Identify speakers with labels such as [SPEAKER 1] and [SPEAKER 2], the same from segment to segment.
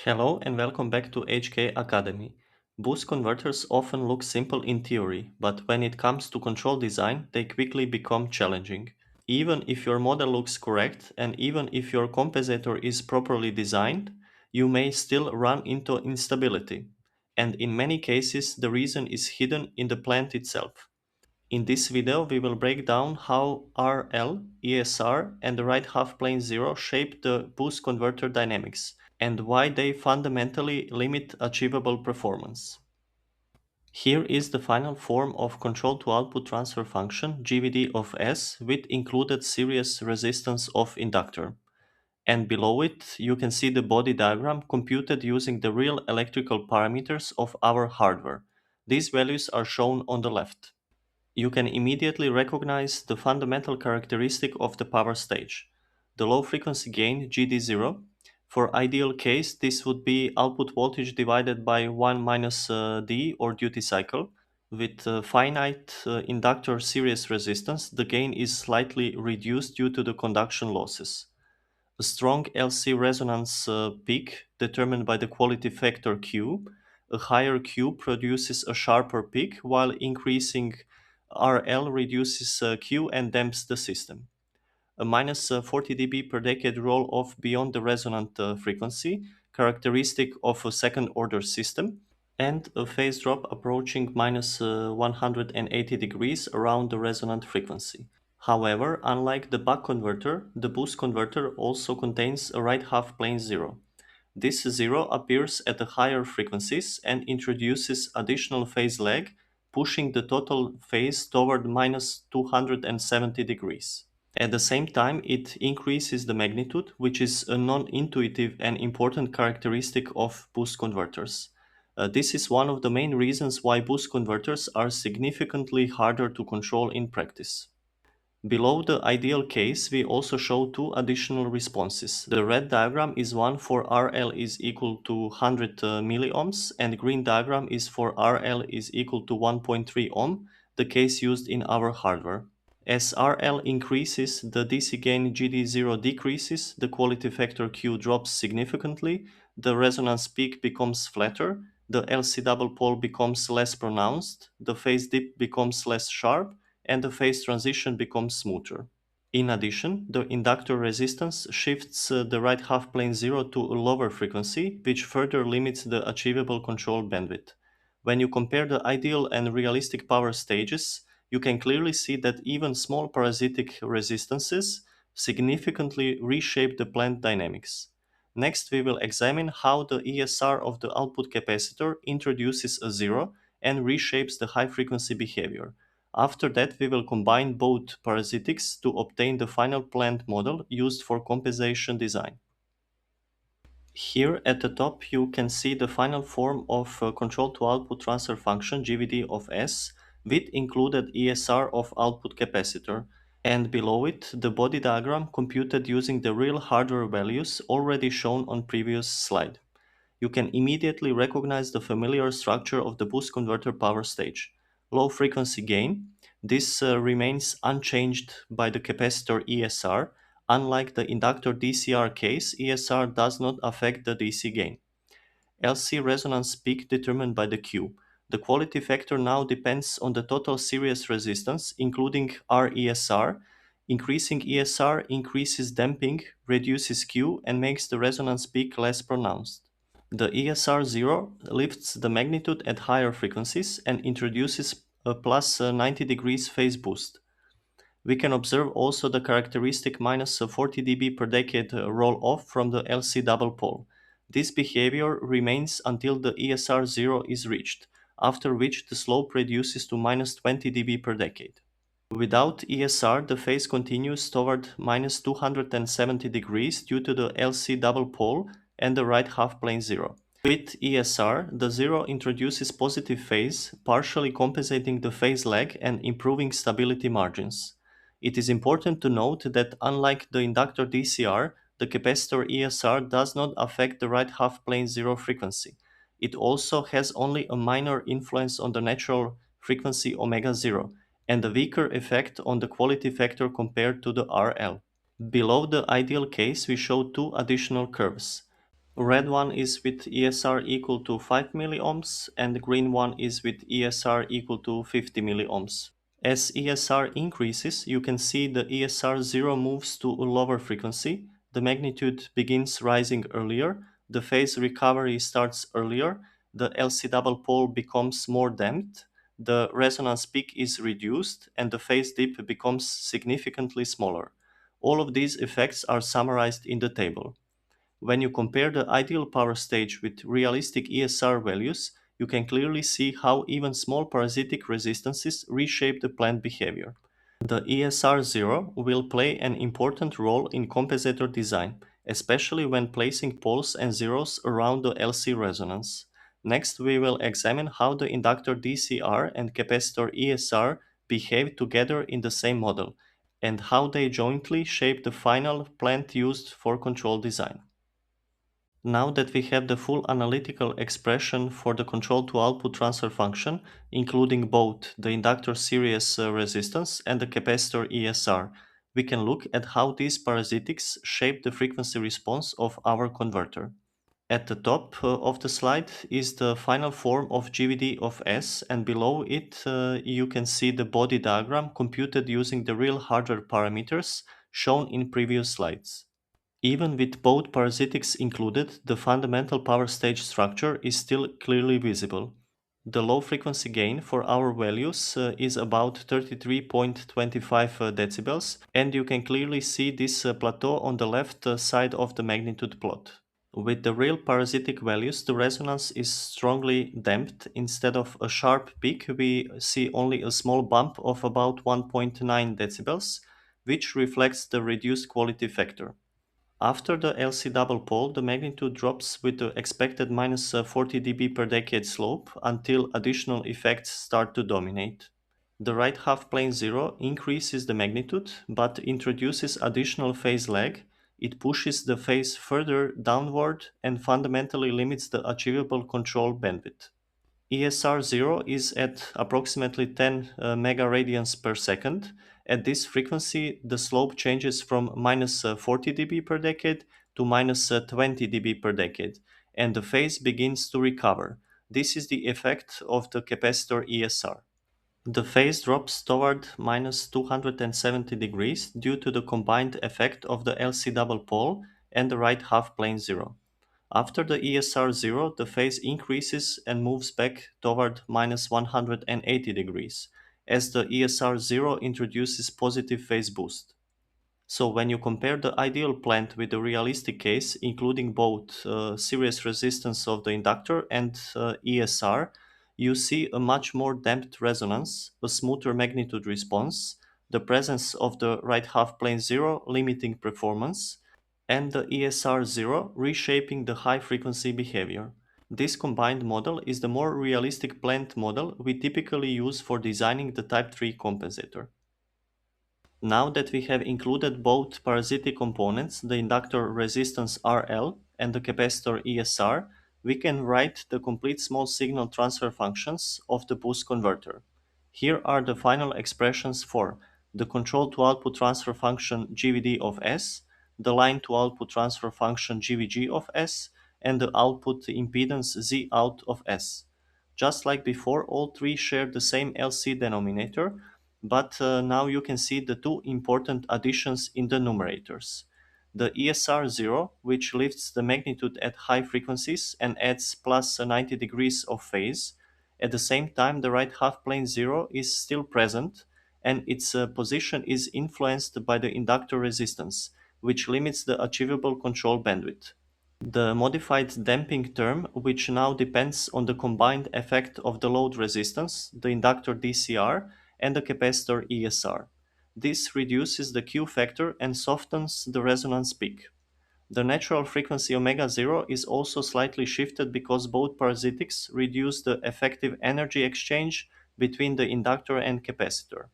[SPEAKER 1] Hello and welcome back to HK Academy. Boost converters often look simple in theory, but when it comes to control design, they quickly become challenging. Even if your model looks correct and even if your compensator is properly designed, you may still run into instability. And in many cases, the reason is hidden in the plant itself. In this video, we will break down how RL, ESR, and the right half plane zero shape the boost converter dynamics and why they fundamentally limit achievable performance. Here is the final form of control to output transfer function GVD of S with included series resistance of inductor. And below it, you can see the Bode diagram computed using the real electrical parameters of our hardware. These values are shown on the left. You can immediately recognize the fundamental characteristic of the power stage. The low frequency gain GD0. For ideal case, this would be output voltage divided by 1 minus D or duty cycle. With finite inductor series resistance, the gain is slightly reduced due to the conduction losses. A strong LC resonance peak determined by the quality factor Q. A higher Q produces a sharper peak, while increasing RL reduces Q and damps the system. A minus 40 dB per decade roll off beyond the resonant frequency, characteristic of a second order system, and a phase drop approaching minus 180 degrees around the resonant frequency. However, unlike the buck converter, the boost converter also contains a right half plane zero. This zero appears at the higher frequencies and introduces additional phase lag, pushing the total phase toward minus 270 degrees. At the same time, it increases the magnitude, which is a non-intuitive and important characteristic of boost converters. This is one of the main reasons why boost converters are significantly harder to control in practice. Below the ideal case, we also show two additional responses. The red diagram is one for RL is equal to 100 milliohms, and the green diagram is for RL is equal to 1.3 ohm, the case used in our hardware. As RL increases, the DC gain GD0 decreases, the quality factor Q drops significantly, the resonance peak becomes flatter, the LC double pole becomes less pronounced, the phase dip becomes less sharp, and the phase transition becomes smoother. In addition, the inductor resistance shifts the right half plane zero to a lower frequency, which further limits the achievable control bandwidth. When you compare the ideal and realistic power stages, you can clearly see that even small parasitic resistances significantly reshape the plant dynamics. Next, we will examine how the ESR of the output capacitor introduces a zero and reshapes the high frequency behavior. After that, we will combine both parasitics to obtain the final plant model used for compensation design. Here at the top, you can see the final form of control to output transfer function GVD of S with included ESR of output capacitor, and below it the Bode diagram computed using the real hardware values already shown on previous slide. You can immediately recognize the familiar structure of the boost converter power stage. Low frequency gain. This remains unchanged by the capacitor ESR. Unlike the inductor DCR case, ESR does not affect the DC gain. LC resonance peak determined by the Q. The quality factor now depends on the total series resistance, including RESR. Increasing ESR increases damping, reduces Q, and makes the resonance peak less pronounced. The ESR 0 lifts the magnitude at higher frequencies and introduces a plus 90 degrees phase boost. We can observe also the characteristic minus 40 dB per decade roll off from the LC double pole. This behavior remains until the ESR 0 is reached, after which the slope reduces to minus 20 dB per decade. Without ESR, the phase continues toward minus 270 degrees due to the LC double pole and the right half plane zero. With ESR, the zero introduces positive phase, partially compensating the phase lag and improving stability margins. It is important to note that unlike the inductor DCR, the capacitor ESR does not affect the right half plane zero frequency. It also has only a minor influence on the natural frequency omega zero and a weaker effect on the quality factor compared to the RL. Below the ideal case, we show two additional curves. Red one is with ESR equal to 5 milliohms and the green one is with ESR equal to 50 milliohms. As ESR increases, you can see the ESR 0 moves to a lower frequency, the magnitude begins rising earlier, the phase recovery starts earlier, the LC double pole becomes more damped, the resonance peak is reduced, and the phase dip becomes significantly smaller. All of these effects are summarized in the table. When you compare the ideal power stage with realistic ESR values, you can clearly see how even small parasitic resistances reshape the plant behavior. The ESR 0 will play an important role in compensator design, especially when placing poles and zeros around the LC resonance. Next, we will examine how the inductor DCR and capacitor ESR behave together in the same model, and how they jointly shape the final plant used for control design. Now that we have the full analytical expression for the control to output transfer function, including both the inductor series resistance and the capacitor ESR, we can look at how these parasitics shape the frequency response of our converter. At the top of the slide is the final form of GVD of S, and below it you can see the Bode diagram computed using the real hardware parameters shown in previous slides. Even with both parasitics included, the fundamental power stage structure is still clearly visible. The low frequency gain for our values is about 33.25 decibels, and you can clearly see this plateau on the left side of the magnitude plot. With the real parasitic values, the resonance is strongly damped. Instead of a sharp peak, we see only a small bump of about 1.9 decibels, which reflects the reduced quality factor. After the LC double pole, the magnitude drops with the expected minus 40 dB per decade slope until additional effects start to dominate. The right half plane 0 increases the magnitude but introduces additional phase lag. It pushes the phase further downward and fundamentally limits the achievable control bandwidth. ESR 0 is at approximately 10 megaradians per second. At this frequency, the slope changes from minus 40 dB per decade to minus 20 dB per decade, and the phase begins to recover. This is the effect of the capacitor ESR. The phase drops toward minus 270 degrees due to the combined effect of the LC double pole and the right half plane 0. After the ESR 0, the phase increases and moves back toward minus 180 degrees, as the ESR 0 introduces positive phase boost. So when you compare the ideal plant with the realistic case, including both series resistance of the inductor and ESR, you see a much more damped resonance, a smoother magnitude response, the presence of the right half plane 0 limiting performance, and the ESR 0 reshaping the high frequency behavior. This combined model is the more realistic plant model we typically use for designing the Type 3 compensator. Now that we have included both parasitic components, the inductor resistance RL and the capacitor ESR, we can write the complete small signal transfer functions of the boost converter. Here are the final expressions for the control to output transfer function GVD of S, the line to output transfer function GVG of S, and the output impedance Zout of S. Just like before, all three share the same LC denominator, but now you can see the two important additions in the numerators. The ESR 0, which lifts the magnitude at high frequencies and adds plus 90 degrees of phase. At the same time, the right half plane 0 is still present, and its position is influenced by the inductor resistance, which limits the achievable control bandwidth. The modified damping term, which now depends on the combined effect of the load resistance, the inductor DCR, and the capacitor ESR. This reduces the Q factor and softens the resonance peak. The natural frequency omega 0 is also slightly shifted because both parasitics reduce the effective energy exchange between the inductor and capacitor.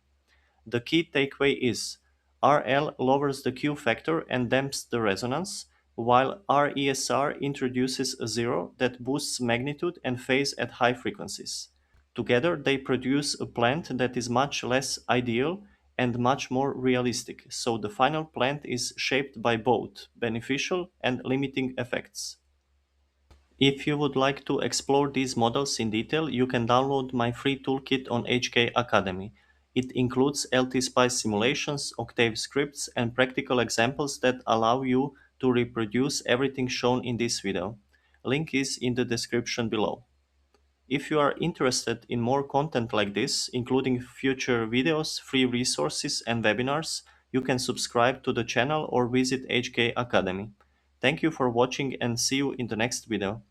[SPEAKER 1] The key takeaway is RL lowers the Q factor and damps the resonance, while RESR introduces a zero that boosts magnitude and phase at high frequencies. Together, they produce a plant that is much less ideal and much more realistic, so the final plant is shaped by both beneficial and limiting effects. If you would like to explore these models in detail, you can download my free toolkit on HK Academy. It includes LT-SPICE simulations, Octave scripts, and practical examples that allow you to reproduce everything shown in this video. Link is in the description below. If you are interested in more content like this, including future videos, free resources, and webinars, you can subscribe to the channel or visit HK Academy. Thank you for watching and see you in the next video.